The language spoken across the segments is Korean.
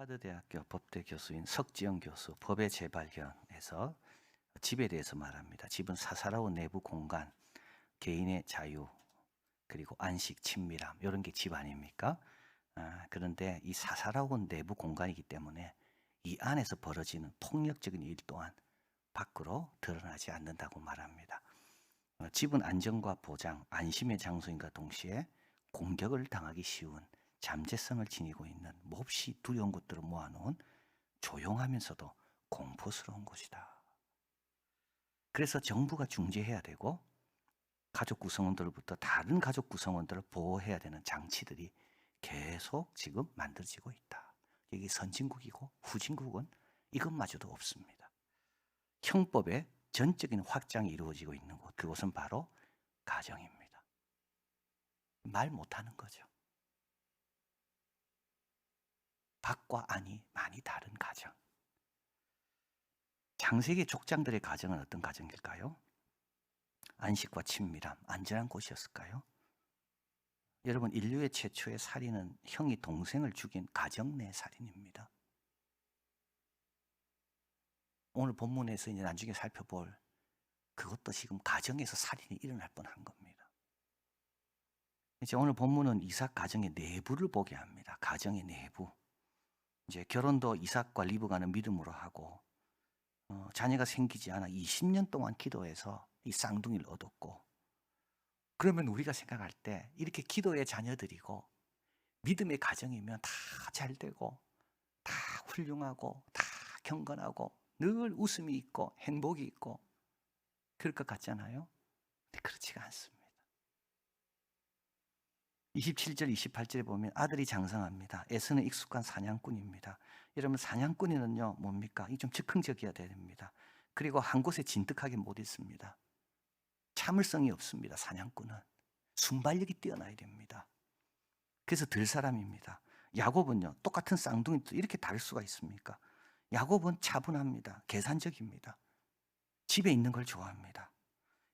하버드대학교 법대 교수인 석지영 교수 법의 재발견에서 집에 대해서 말합니다. 집은 사사로운 내부 공간, 개인의 자유, 그리고 안식, 친밀함 이런 게 집 아닙니까? 그런데 이 사사로운 내부 공간이기 때문에 이 안에서 벌어지는 폭력적인 일 또한 밖으로 드러나지 않는다고 말합니다. 집은 안정과 보장, 안심의 장소인과 동시에 공격을 당하기 쉬운 잠재성을 지니고 있는 몹시 두려운 것들을 모아놓은 조용하면서도 공포스러운 곳이다. 그래서 정부가 중재해야 되고 가족 구성원들로부터 다른 가족 구성원들을 보호해야 되는 장치들이 계속 지금 만들어지고 있다. 이게 선진국이고 후진국은 이것마저도 없습니다. 형법의 전적인 확장이 이루어지고 있는 곳, 그곳은 바로 가정입니다. 말 못하는 거죠. 밖과 안이 많이 다른 가정. 창세기 족장들의 가정은 어떤 가정일까요? 안식과 친밀함, 안전한 곳이었을까요? 여러분, 인류의 최초의 살인은 형이 동생을 죽인 가정 내 살인입니다. 오늘 본문에서 이제 나중에 살펴볼 그것도 지금 가정에서 살인이 일어날 뻔한 겁니다. 이제 오늘 본문은 이삭 가정의 내부를 보게 합니다. 가정의 내부. 이제 결혼도 이삭과 리브가는 믿음으로 하고 자녀가 생기지 않아 20년 동안 기도해서 이 쌍둥이를 얻었고, 그러면 우리가 생각할 때 이렇게 기도의 자녀들이고 믿음의 가정이면 다 잘 되고 다 훌륭하고 다 경건하고 늘 웃음이 있고 행복이 있고 그럴 것 같잖아요. 근데 그렇지가 않습니다. 27절 28절에 보면 아들이 장성합니다. 에서는 익숙한 사냥꾼입니다. 여러분, 사냥꾼이는요 뭡니까? 이 좀 즉흥적이어야 됩니다. 그리고 한 곳에 진득하게 못 있습니다. 참을성이 없습니다. 사냥꾼은 순발력이 뛰어나야 됩니다. 그래서 들 사람입니다. 야곱은요 똑같은 쌍둥이도 이렇게 다를 수가 있습니까? 야곱은 차분합니다. 계산적입니다. 집에 있는 걸 좋아합니다.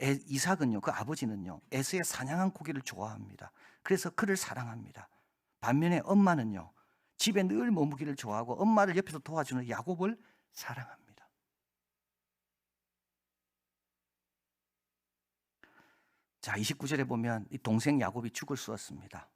이삭은요, 그 아버지는요, 에서의 사냥한 고기를 좋아합니다. 그래서 그를 사랑합니다. 반면에 엄마는요, 집에 늘 머무기를 좋아하고 엄마를 옆에서 도와주는 야곱을 사랑합니다. 자, 29절에 보면 이 동생 야곱이 죽을 쏘았습니다.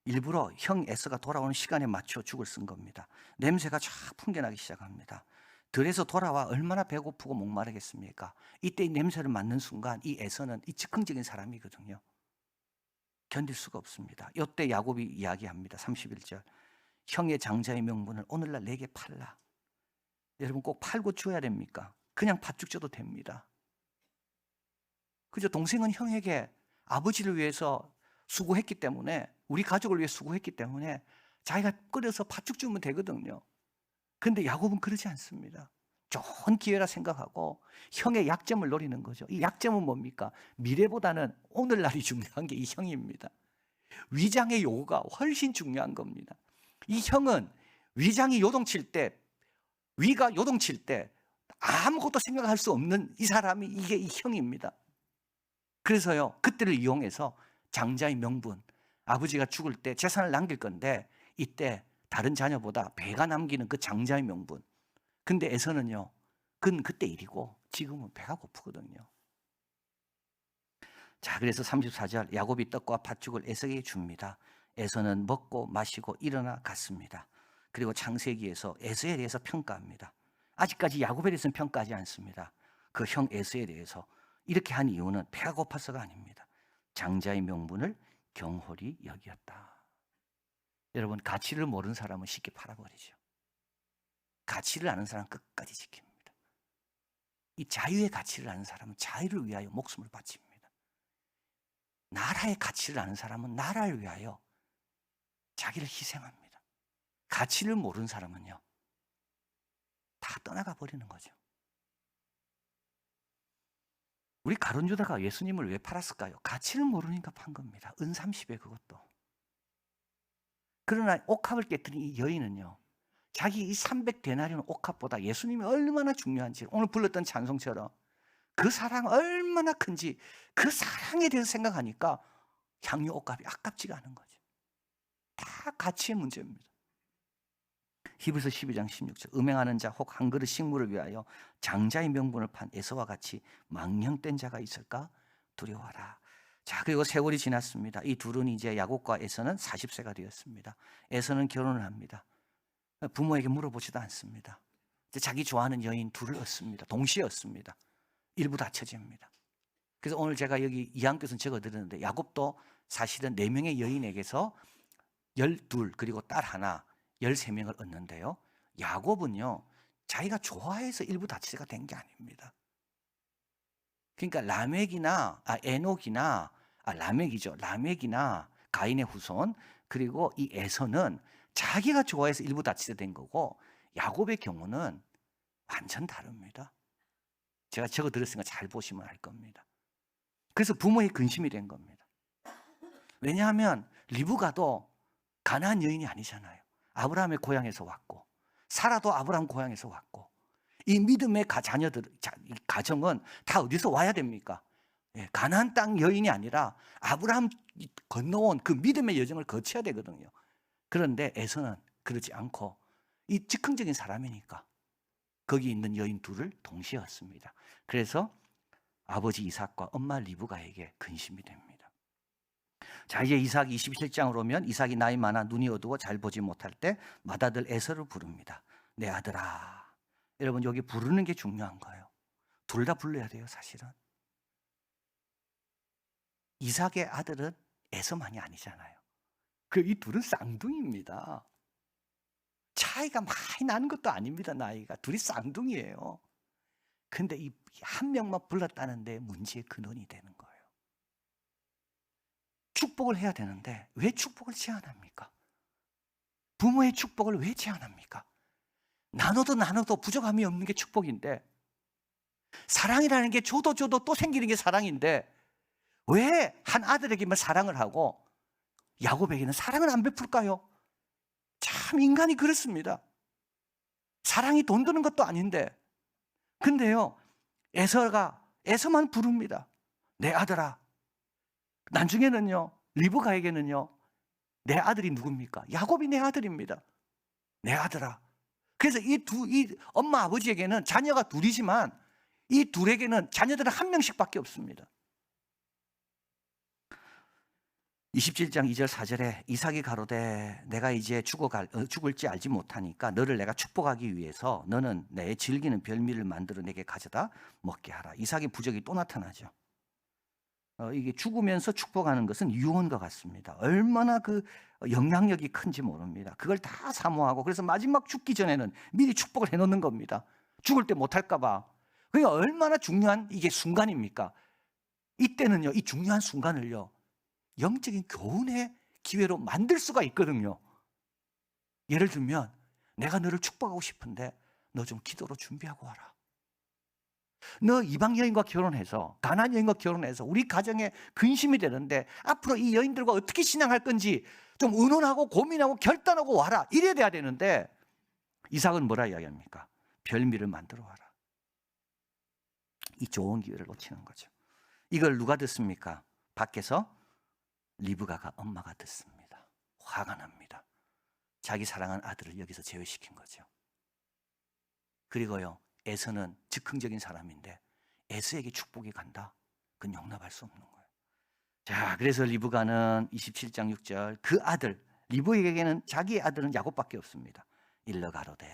일부러 형 에서가 돌아오는 시간에 맞춰 죽을 쓴 겁니다. 냄새가 쫙 풍겨나기 시작합니다. 들에서 돌아와 얼마나 배고프고 목마르겠습니까? 이때 이 냄새를 맡는 순간 이 에서는 이 즉흥적인 사람이거든요. 견딜 수가 없습니다. 이때 야곱이 이야기합니다. 31절. 형의 장자의 명분을 오늘날 내게 팔라. 여러분, 꼭 팔고 줘야 됩니까? 그냥 팥죽 줘도 됩니다. 그죠? 동생은 형에게 아버지를 위해서 수고했기 때문에, 우리 가족을 위해 수고했기 때문에 자기가 끓여서 팥죽 주면 되거든요. 그런데 야곱은 그러지 않습니다. 좋은 기회라 생각하고 형의 약점을 노리는 거죠. 이 약점은 뭡니까? 미래보다는 오늘날이 중요한 게 이 형입니다. 위장의 요구가 훨씬 중요한 겁니다. 이 형은 위장이 요동칠 때, 위가 요동칠 때 아무것도 생각할 수 없는 이 사람이 이게 이 형입니다. 그래서요, 그때를 이용해서 장자의 명분, 아버지가 죽을 때 재산을 남길 건데 이때 다른 자녀보다 배가 남기는 그 장자의 명분. 근데 에서는요, 그건 그때 일이고 지금은 배가 고프거든요. 자, 그래서 34절, 야곱이 떡과 팥죽을 에서에게 줍니다. 에서는 먹고 마시고 일어나 갔습니다. 그리고 창세기에서 에서에 대해서 평가합니다. 아직까지 야곱에 대해서는 평가하지 않습니다. 그 형 에서에 대해서 이렇게 한 이유는 배가 고파서가 아닙니다. 장자의 명분을 경홀히 여기었다. 여러분, 가치를 모르는 사람은 쉽게 팔아버리죠. 가치를 아는 사람은 끝까지 지킵니다. 이 자유의 가치를 아는 사람은 자유를 위하여 목숨을 바칩니다. 나라의 가치를 아는 사람은 나라를 위하여 자기를 희생합니다. 가치를 모르는 사람은요, 다 떠나가 버리는 거죠. 우리 가룟 유다가 예수님을 왜 팔았을까요? 가치를 모르니까 판 겁니다. 은 30에 그것도. 그러나 옥합을 깨뜨린 이 여인은요, 자기 이 300데나리온 옥합보다 예수님이 얼마나 중요한지, 오늘 불렀던 찬송처럼 그 사랑 얼마나 큰지 그 사랑에 대해서 생각하니까 향유 옥합이 아깝지가 않은 거죠. 다 가치의 문제입니다. 히브리서 12장 16절 음행하는 자 혹 한 그릇 식물을 위하여 장자의 명분을 판 에서와 같이 망령된 자가 있을까 두려워하라. 자, 그리고 세월이 지났습니다. 이 둘은 이제 야곱과 에서는 40세가 되었습니다. 에서는 결혼을 합니다. 부모에게 물어보지도 않습니다. 이제 자기 좋아하는 여인 둘을 얻습니다. 동시에 얻습니다. 일부 다쳐집니다. 그래서 오늘 제가 여기 이한께서는 적어드렸는데 야곱도 사실은 4명의 여인에게서 12 그리고 딸 하나 13명을 얻는데요. 야곱은요 자기가 좋아해서 일부 다치가 된 게 아닙니다. 그러니까 라멕이나 가인의 후손 그리고 이 에서는 자기가 좋아해서 일부 다치게 된 거고 야곱의 경우는 완전 다릅니다. 제가 적어드렸으니까 잘 보시면 알 겁니다. 그래서 부모의 근심이 된 겁니다. 왜냐하면 리브가도 가나안 여인이 아니잖아요. 아브라함의 고향에서 왔고 사라도 아브라함 고향에서 왔고 이 믿음의 자녀들, 이 가정은 다 어디서 와야 됩니까? 가나안 땅 여인이 아니라 아브라함 건너온 그 믿음의 여정을 거쳐야 되거든요. 그런데 에서는 그러지 않고 이 즉흥적인 사람이니까 거기 있는 여인 둘을 동시에 얻습니다. 그래서 아버지 이삭과 엄마 리브가에게 근심이 됩니다. 자, 이제 이삭 27장으로 오면 이삭이 나이 많아 눈이 어두워 잘 보지 못할 때 맏아들 에서를 부릅니다. 내 아들아. 여러분 여기 부르는 게 중요한 거예요. 둘 다 불러야 돼요, 사실은. 이삭의 아들은 에서만이 아니잖아요. 이 둘은 쌍둥이입니다. 차이가 많이 나는 것도 아닙니다, 나이가. 둘이 쌍둥이에요. 근데 이 한 명만 불렀다는데 문제의 근원이 되는 거예요. 축복을 해야 되는데 왜 축복을 제한합니까? 부모의 축복을 왜 제한합니까? 나눠도 부족함이 없는 게 축복인데 사랑이라는 게 줘도 또 생기는 게 사랑인데 왜 한 아들에게만 사랑을 하고 야곱에게는 사랑을 안 베풀까요? 참 인간이 그렇습니다. 사랑이 돈 드는 것도 아닌데 근데요 에서만 부릅니다. 내 아들아. 나중에는요 리브가에게는요 내 아들이 누굽니까? 야곱이 내 아들입니다. 내 아들아. 그래서 이 엄마 아버지에게는 자녀가 둘이지만 이 둘에게는 자녀들은 한 명씩밖에 없습니다. 27장 2절 4절에 이삭이 가로되 내가 이제 죽을지 알지 못하니까 너를 내가 축복하기 위해서 너는 내 즐기는 별미를 만들어 내게 가져다 먹게 하라. 이삭의 부적이 또 나타나죠. 이게 죽으면서 축복하는 것은 유언과 같습니다. 얼마나 그 영향력이 큰지 모릅니다. 그걸 다 사모하고 그래서 마지막 죽기 전에는 미리 축복을 해놓는 겁니다. 죽을 때 못할까 봐. 그러니까 얼마나 중요한 이게 순간입니까? 이때는요 이 중요한 순간을요 영적인 교훈의 기회로 만들 수가 있거든요. 예를 들면 내가 너를 축복하고 싶은데 너 좀 기도로 준비하고 와라. 너 이방 여인과 결혼해서 가나안 여인과 결혼해서 우리 가정에 근심이 되는데 앞으로 이 여인들과 어떻게 신앙할 건지 좀 의논하고 고민하고 결단하고 와라. 이래야 돼야 되는데 이삭은 뭐라 이야기합니까? 별미를 만들어 와라. 이 좋은 기회를 놓치는 거죠. 이걸 누가 듣습니까? 밖에서 리브가가 엄마가 듣습니다. 화가 납니다. 자기 사랑한 아들을 여기서 제외시킨 거죠. 그리고요 에서는 즉흥적인 사람인데 에서에게 축복이 간다? 그건 용납할 수 없는 거예요. 자, 그래서 리브가는 27장 6절 그 아들 리브에게는 자기의 아들은 야곱밖에 없습니다. 일러 가로되.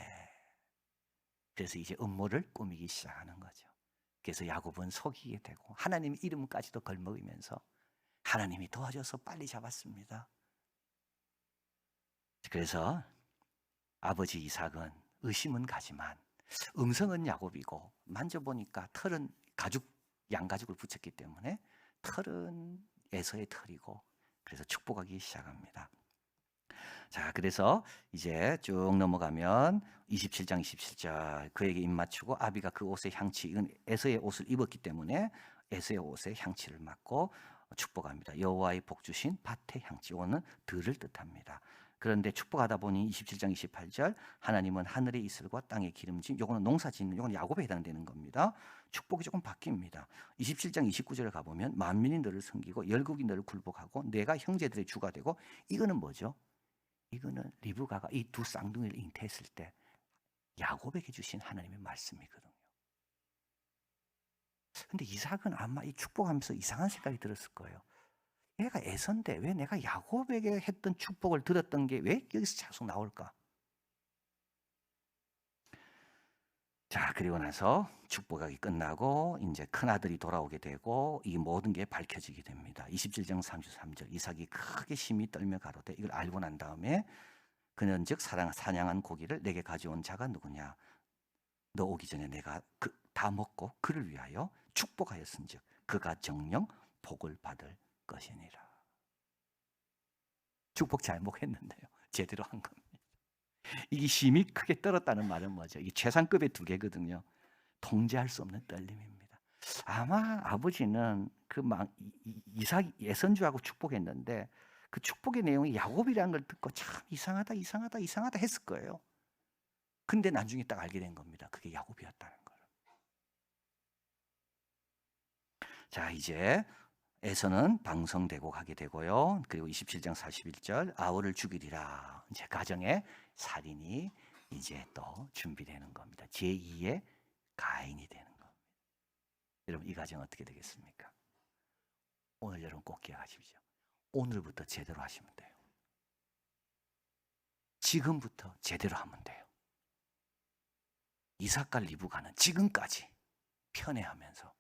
그래서 이제 음모를 꾸미기 시작하는 거죠. 그래서 야곱은 속이게 되고 하나님 이름까지도 걸먹이면서 하나님이 도와줘서 빨리 잡았습니다. 그래서 아버지 이삭은 의심은 가지만 음성은 야곱이고 만져보니까 털은 양가죽을 붙였기 때문에 털은 에서의 털이고 그래서 축복하기 시작합니다. 자, 그래서 이제 쭉 넘어가면 27장 27절 그에게 입 맞추고 아비가 그 옷의 향취 이건 에서의 옷을 입었기 때문에 에서의 옷에 향취를 맡고 축복합니다. 여호와의 복 주신 밭의 향취 이거는 들을 뜻합니다. 그런데 축복하다 보니 27장 28절 하나님은 하늘의 이슬과 땅의 기름짐 요거는 농사 짓는 요거는 야곱에 해당되는 겁니다. 축복이 조금 바뀝니다. 27장 29절에 가보면 만민이 너를 섬기고 열국이 너를 굴복하고 내가 형제들의 주가 되고 이거는 뭐죠? 이거는 리브가가 이 두 쌍둥이를 잉태했을 때 야곱에게 주신 하나님의 말씀이거든요. 근데 이삭은 아마 이 축복하면서 이상한 생각이 들었을 거예요. 얘가 에서인데 왜 내가 야곱에게 했던 축복을 들었던 게 왜 여기서 계속 나올까? 자, 그리고 나서 축복하기 끝나고 이제 큰아들이 돌아오게 되고 이 모든 게 밝혀지게 됩니다. 27장 33절 이삭이 크게 심히 떨며 가로되 이걸 알고 난 다음에 그는 즉 사냥한 고기를 내게 가져온 자가 누구냐? 너 오기 전에 내가 다 먹고 그를 위하여 축복하였은즉 그가 정령 복을 받을 것이니라. 축복 잘 먹었는데요. 제대로 한 겁니다. 이게 힘이 크게 떨었다는 말은 뭐죠? 이게 최상급의 두 개거든요. 통제할 수 없는 떨림입니다. 아마 아버지는 이삭 예선주하고 축복했는데 그 축복의 내용이 야곱이라는 걸 듣고 참 이상하다 했을 거예요. 근데 나중에 딱 알게 된 겁니다. 그게 야곱이었다는 걸. 자, 이제 에서는 방성되고 가게 되고요. 그리고 27장 41절 아우를 죽이리라. 이제 가정의 살인이 이제 또 준비되는 겁니다. 제2의 가인이 되는 겁니다. 여러분 이 가정 어떻게 되겠습니까? 오늘 여러분 꼭 기억하십시오. 오늘부터 제대로 하시면 돼요. 지금부터 제대로 하면 돼요. 이삭과 리브가는 지금까지 편애하면서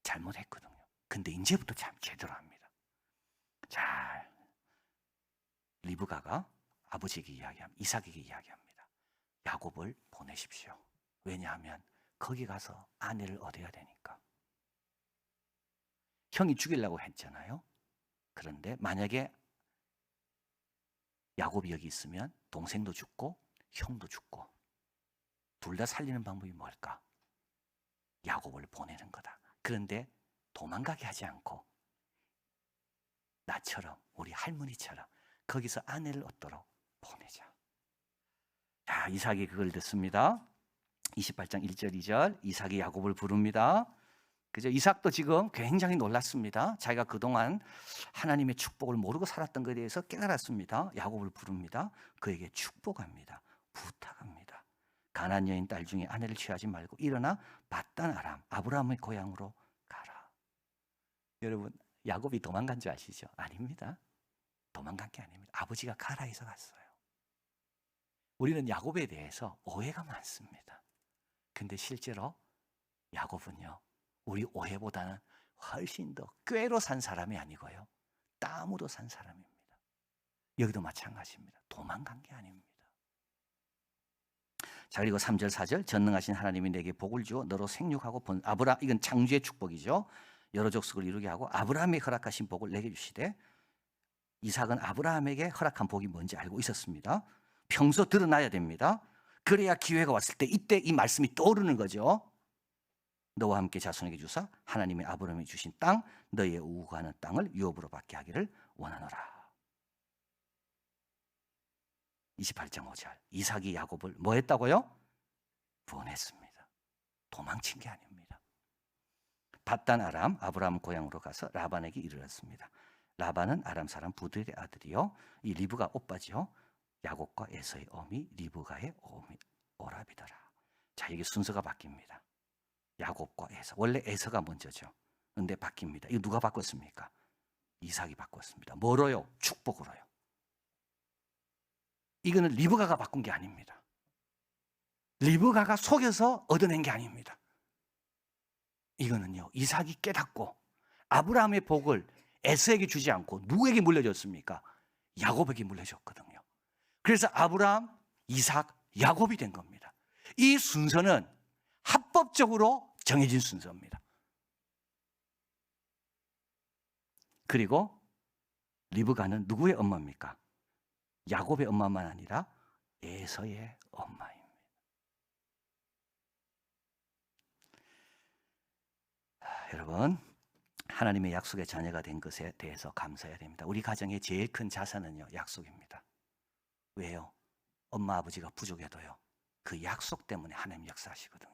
잘못했거든요. 근데 이제부터 참 제대로 합니다. 자, 리브가가 아버지에게 이야기합니다. 이삭에게 이야기합니다. 야곱을 보내십시오. 왜냐하면 거기 가서 아내를 얻어야 되니까. 형이 죽이려고 했잖아요. 그런데 만약에 야곱이 여기 있으면 동생도 죽고 형도 죽고 둘 다 살리는 방법이 뭘까? 야곱을 보내는 거다. 그런데 도망가게 하지 않고 나처럼 우리 할머니처럼 거기서 아내를 얻도록 보내자. 자, 이삭이 그걸 듣습니다. 28장 1절 2절 이삭이 야곱을 부릅니다. 그죠? 이삭도 지금 굉장히 놀랐습니다. 자기가 그동안 하나님의 축복을 모르고 살았던 것에 대해서 깨달았습니다. 야곱을 부릅니다. 그에게 축복합니다. 부탁합니다. 가나안 여인 딸 중에 아내를 취하지 말고 일어나 밧단 아람 아브라함의 고향으로 가라. 여러분 야곱이 도망간 줄 아시죠? 아닙니다. 도망간 게 아닙니다. 아버지가 가라 해서 갔어요. 우리는 야곱에 대해서 오해가 많습니다. 근데 실제로 야곱은요 우리 오해보다는 훨씬 더 꾀로 산 사람이 아니고요 땀으로 산 사람입니다. 여기도 마찬가지입니다. 도망간 게 아닙니다. 자, 그리고 3절 4절 전능하신 하나님이 내게 복을 주어 너로 생육하고 이건 창조의 축복이죠. 여러 족속을 이루게 하고 아브라함이 허락하신 복을 내게 주시되 이삭은 아브라함에게 허락한 복이 뭔지 알고 있었습니다. 평소 드러나야 됩니다. 그래야 기회가 왔을 때 이때 이 말씀이 떠오르는 거죠. 너와 함께 자손에게 주사 하나님의 아브라함이 주신 땅 너희의 우구하는 땅을 유업으로 받게 하기를 원하노라. 28장 5절 이삭이 야곱을 뭐 했다고요? 보냈습니다. 도망친 게 아닙니다. 밧단 아람 아브라함 고향으로 가서 라반에게 이르렀습니다. 라반은 아람 사람 부들의 아들이요 이 리브가 오빠지요 야곱과 에서의 어미 리브가의 어미 오라비더라. 자, 여기 순서가 바뀝니다. 야곱과 에서 원래 에서가 먼저죠. 근데 바뀝니다. 이거 누가 바꿨습니까? 이삭이 바꿨습니다. 뭐로요? 축복으로요. 이거는 리브가가 바꾼 게 아닙니다. 리브가가 속여서 얻어낸 게 아닙니다. 이거는요 이삭이 깨닫고 아브라함의 복을 에서에게 주지 않고 누구에게 물려줬습니까? 야곱에게 물려줬거든요. 그래서 아브라함, 이삭, 야곱이 된 겁니다. 이 순서는 합법적으로 정해진 순서입니다. 그리고 리브가는 누구의 엄마입니까? 야곱의 엄마만 아니라 에서의 엄마입니다. 여러분 하나님의 약속의 자녀가 된 것에 대해서 감사해야 됩니다. 우리 가정의 제일 큰 자산은요 약속입니다. 왜요? 엄마 아버지가 부족해도요 그 약속 때문에 하나님 역사하시거든요.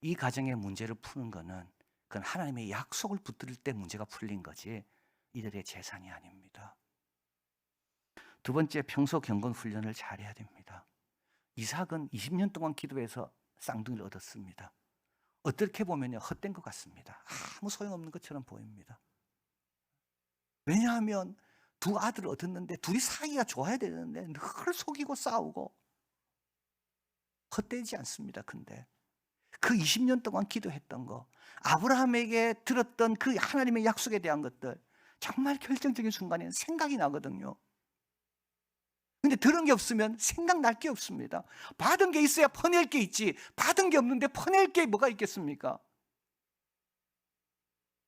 이 가정의 문제를 푸는 거는 그건 하나님의 약속을 붙들 때 문제가 풀린 거지 이들의 재산이 아닙니다. 두 번째, 평소 경건 훈련을 잘해야 됩니다. 이삭은 20년 동안 기도해서 쌍둥이를 얻었습니다. 어떻게 보면요, 헛된 것 같습니다. 아무 소용없는 것처럼 보입니다. 왜냐하면 두 아들을 얻었는데 둘이 사이가 좋아야 되는데 늘 속이고 싸우고 헛되지 않습니다. 근데 그 20년 동안 기도했던 거, 아브라함에게 들었던 그 하나님의 약속에 대한 것들, 정말 결정적인 순간에는 생각이 나거든요. 근데 들은 게 없으면 생각날 게 없습니다. 받은 게 있어야 퍼낼 게 있지, 받은 게 없는데 퍼낼 게 뭐가 있겠습니까?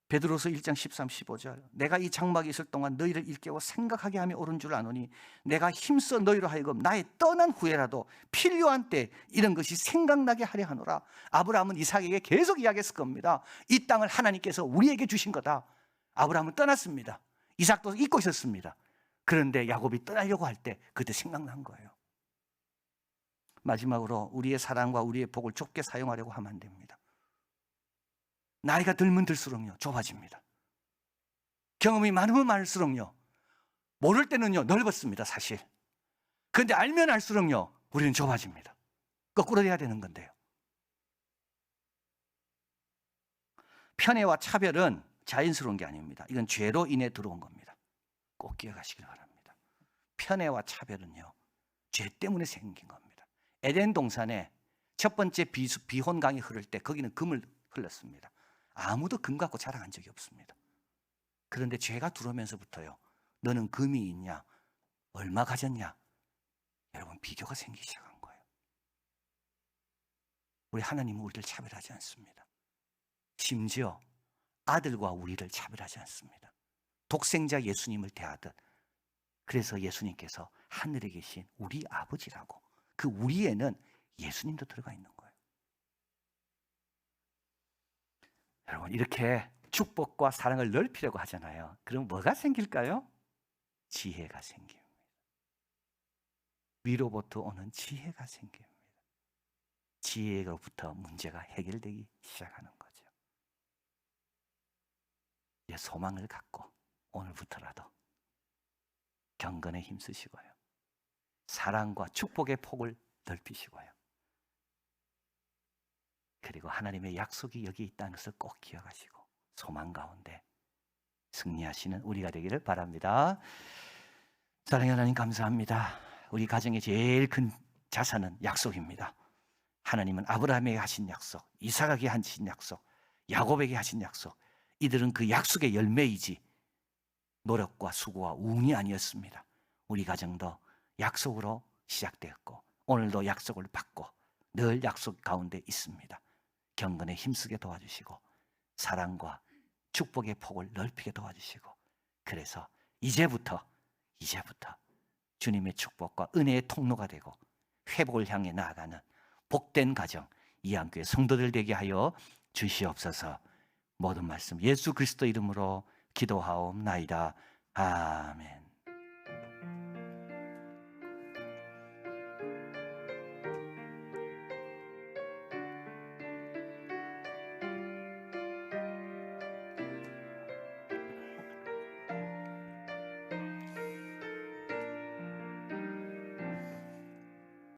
베드로서 1장 13, 15절, 내가 이 장막에 있을 동안 너희를 일깨워 생각하게 하며 옳은 줄 아노니 내가 힘써 너희로 하여금 나의 떠난 후에라도 필요한 때 이런 것이 생각나게 하려 하노라. 아브라함은 이삭에게 계속 이야기했을 겁니다. 이 땅을 하나님께서 우리에게 주신 거다. 아브라함은 떠났습니다. 이삭도 잊고 있었습니다. 그런데 야곱이 떠나려고 할 때 그때 생각난 거예요. 마지막으로 우리의 사랑과 우리의 복을 좁게 사용하려고 하면 안 됩니다. 나이가 들면 들수록요 좁아집니다. 경험이 많으면 많을수록요 모를 때는요 넓었습니다. 사실. 그런데 알면 알수록요 우리는 좁아집니다. 거꾸로 돼야 되는 건데요. 편애와 차별은 자연스러운 게 아닙니다. 이건 죄로 인해 들어온 겁니다. 꼭 기억하시길 바랍니다. 편애와 차별은요 죄 때문에 생긴 겁니다. 에덴 동산에 첫 번째 비혼 강이 흐를 때 거기는 금을 흘렀습니다. 아무도 금 갖고 자랑한 적이 없습니다. 그런데 죄가 들어오면서부터요 너는 금이 있냐, 얼마 가졌냐, 여러분 비교가 생기기 시작한 거예요. 우리 하나님은 우리를 차별하지 않습니다. 심지어 아들과 우리를 차별하지 않습니다. 독생자 예수님을 대하듯. 그래서 예수님께서 하늘에 계신 우리 아버지라고, 그 우리에는 예수님도 들어가 있는 거예요. 여러분, 이렇게 축복과 사랑을 넓히려고 하잖아요. 그럼 뭐가 생길까요? 지혜가 생깁니다. 위로부터 오는 지혜가 생깁니다. 지혜로부터 문제가 해결되기 시작하는 거죠. 이제 소망을 갖고 오늘부터라도 경건에 힘쓰시고요, 사랑과 축복의 폭을 넓히시고요, 그리고 하나님의 약속이 여기 있다는 것을 꼭 기억하시고 소망 가운데 승리하시는 우리가 되기를 바랍니다. 사랑의 하나님, 감사합니다. 우리 가정의 제일 큰 자산은 약속입니다. 하나님은 아브라함에게 하신 약속, 이삭에게 하신 약속, 야곱에게 하신 약속, 이들은 그 약속의 열매이지 노력과 수고와 운이 아니었습니다. 우리 가정도 약속으로 시작되었고 오늘도 약속을 받고 늘 약속 가운데 있습니다. 경건에 힘쓰게 도와주시고 사랑과 축복의 폭을 넓히게 도와주시고, 그래서 이제부터 주님의 축복과 은혜의 통로가 되고 회복을 향해 나아가는 복된 가정, 이한교회 성도들 되게 하여 주시옵소서. 모든 말씀 예수 그리스도 이름으로 기도하옵나이다. 아멘.